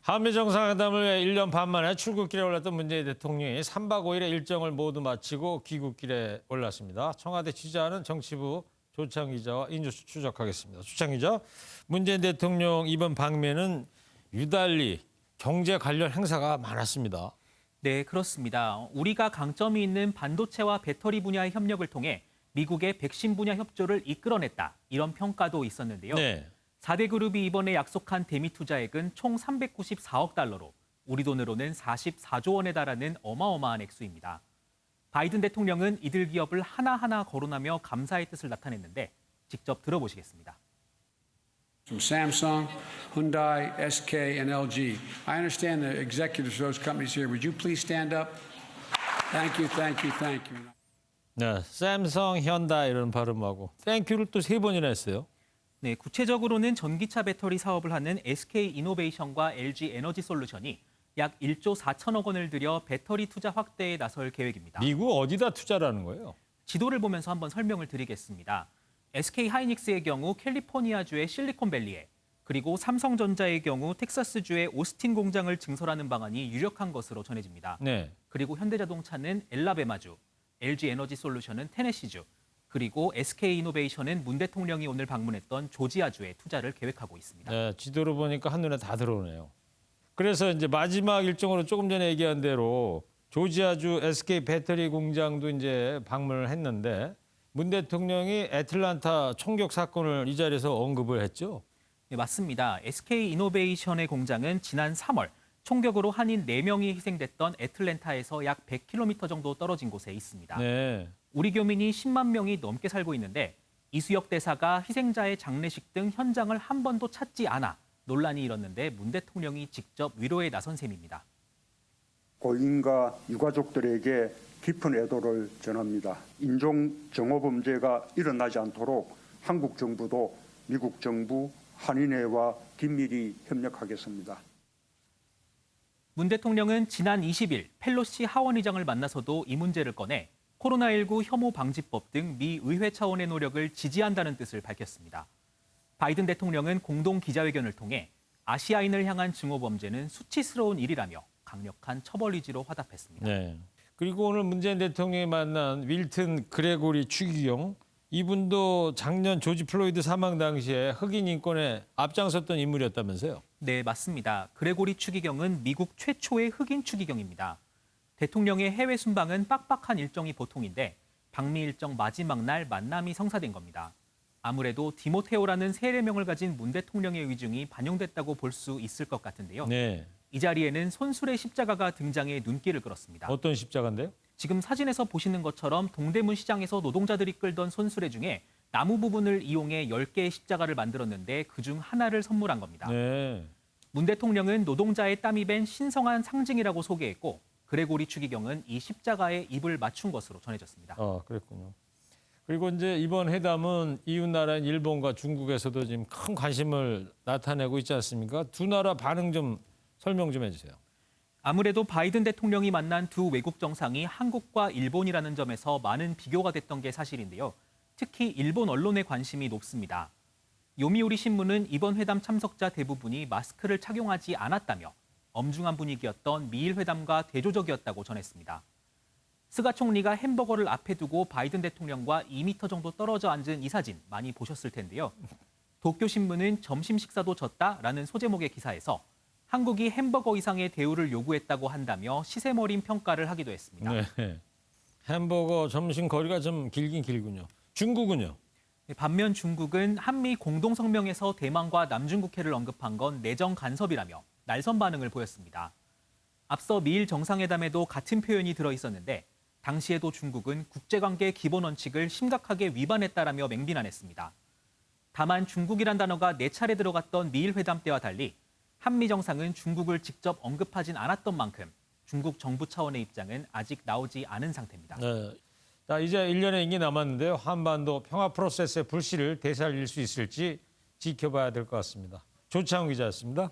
한미 정상회담을 위해 1년 반 만에 출국길에 올랐던 문재인 대통령이 3박 5일의 일정을 모두 마치고 귀국길에 올랐습니다. 청와대 취재하는 정치부 조창 기자와 이 뉴스 추적하겠습니다. 조창 기자, 문재인 대통령 이번 방면은 유달리 경제 관련 행사가 많았습니다. 네, 그렇습니다. 우리가 강점이 있는 반도체와 배터리 분야의 협력을 통해 미국의 백신 분야 협조를 이끌어냈다. 이런 평가도 있었는데요. 네. 4대 그룹이 이번에 약속한 대미 투자액은 총 394억 달러로 우리 돈으로는 44조 원에 달하는 어마어마한 액수입니다. 바이든 대통령은 이들 기업을 하나하나 거론하며 감사의 뜻을 나타냈는데 직접 들어보시겠습니다. From Samsung, Hyundai, SK, and LG. I understand the executives of those companies here. Would you please stand up? Thank you, thank you, thank you. 네, 삼성, 현다 이런 발음하고 땡큐를 또 3번이나 했어요. 네, 구체적으로는 전기차 배터리 사업을 하는 SK이노베이션과 LG에너지솔루션이 약 1조 4천억 원을 들여 배터리 투자 확대에 나설 계획입니다. 미국 어디다 투자라는 거예요? 지도를 보면서 한번 설명을 드리겠습니다. SK하이닉스의 경우 캘리포니아주의 실리콘밸리에, 그리고 삼성전자의 경우 텍사스주의 오스틴 공장을 증설하는 방안이 유력한 것으로 전해집니다. 네. 그리고 현대자동차는 엘라베마주, LG에너지솔루션은 테네시주, 그리고 SK이노베이션은 문 대통령이 오늘 방문했던 조지아주에 투자를 계획하고 있습니다. 네, 지도를 보니까 한눈에 다 들어오네요. 그래서 이제 마지막 일정으로 조금 전에 얘기한 대로 조지아주 SK 배터리 공장도 이제 방문을 했는데 문 대통령이 애틀란타 총격 사건을 이 자리에서 언급을 했죠. 네, 맞습니다. SK이노베이션의 공장은 지난 3월 총격으로 한인 4명이 희생됐던 애틀랜타에서 약 100km 정도 떨어진 곳에 있습니다. 네. 우리 교민이 10만 명이 넘게 살고 있는데 이수혁 대사가 희생자의 장례식 등 현장을 한 번도 찾지 않아 논란이 일었는데 문 대통령이 직접 위로에 나선 셈입니다. 고인과 유가족들에게 깊은 애도를 전합니다. 인종 정오 범죄가 일어나지 않도록 한국 정부도 미국 정부, 한인회와 긴밀히 협력하겠습니다. 문 대통령은 지난 20일 펠로시 하원의장을 만나서도 이 문제를 꺼내 코로나19 혐오 방지법 등 미 의회 차원의 노력을 지지한다는 뜻을 밝혔습니다. 바이든 대통령은 공동 기자회견을 통해 아시아인을 향한 증오 범죄는 수치스러운 일이라며 강력한 처벌 의지로 화답했습니다. 네. 그리고 오늘 문재인 대통령이 만난 윌튼 그레고리 추기경, 이분도 작년 조지 플로이드 사망 당시에 흑인 인권에 앞장섰던 인물이었다면서요? 네, 맞습니다. 그레고리 추기경은 미국 최초의 흑인 추기경입니다. 대통령의 해외 순방은 빡빡한 일정이 보통인데 방미 일정 마지막 날 만남이 성사된 겁니다. 아무래도 디모테오라는 세례명을 가진 문 대통령의 의중이 반영됐다고 볼 수 있을 것 같은데요. 네. 이 자리에는 손수레 십자가가 등장해 눈길을 끌었습니다. 어떤 십자가인데요? 지금 사진에서 보시는 것처럼 동대문 시장에서 노동자들이 끌던 손수레 중에 나무 부분을 이용해 10개의 십자가를 만들었는데 그중 하나를 선물한 겁니다. 네. 문 대통령은 노동자의 땀이 밴 신성한 상징이라고 소개했고 그레고리 추기경은 이 십자가에 입을 맞춘 것으로 전해졌습니다. 그랬군요. 그리고 이제 이번 회담은 이웃 나라인 일본과 중국에서도 지금 큰 관심을 나타내고 있지 않습니까? 두 나라 반응 좀 설명 좀 해주세요. 아무래도 바이든 대통령이 만난 두 외국 정상이 한국과 일본이라는 점에서 많은 비교가 됐던 게 사실인데요. 특히 일본 언론의 관심이 높습니다. 요미우리 신문은 이번 회담 참석자 대부분이 마스크를 착용하지 않았다며 엄중한 분위기였던 미일 회담과 대조적이었다고 전했습니다. 스가 총리가 햄버거를 앞에 두고 바이든 대통령과 2m 정도 떨어져 앉은 이 사진 많이 보셨을 텐데요. 도쿄 신문은 점심 식사도 졌다라는 소제목의 기사에서 한국이 햄버거 이상의 대우를 요구했다고 한다며 시세머린 평가를 하기도 했습니다. 네. 햄버거 점심 거리가 좀 길긴 길군요. 중국은요? 반면 중국은 한미 공동성명에서 대만과 남중국해를 언급한 건 내정 간섭이라며 날선 반응을 보였습니다. 앞서 미일 정상회담에도 같은 표현이 들어있었는데 당시에도 중국은 국제관계 기본 원칙을 심각하게 위반했다라며 맹비난했습니다. 다만 중국이란 단어가 4차례 들어갔던 미일 회담 때와 달리 한미 정상은 중국을 직접 언급하진 않았던 만큼 중국 정부 차원의 입장은 아직 나오지 않은 상태입니다. 네. 자, 이제 1년의 임기 남았는데요. 한반도 평화 프로세스의 불씨를 되살릴 수 있을지 지켜봐야 될 것 같습니다. 조창훈 기자였습니다.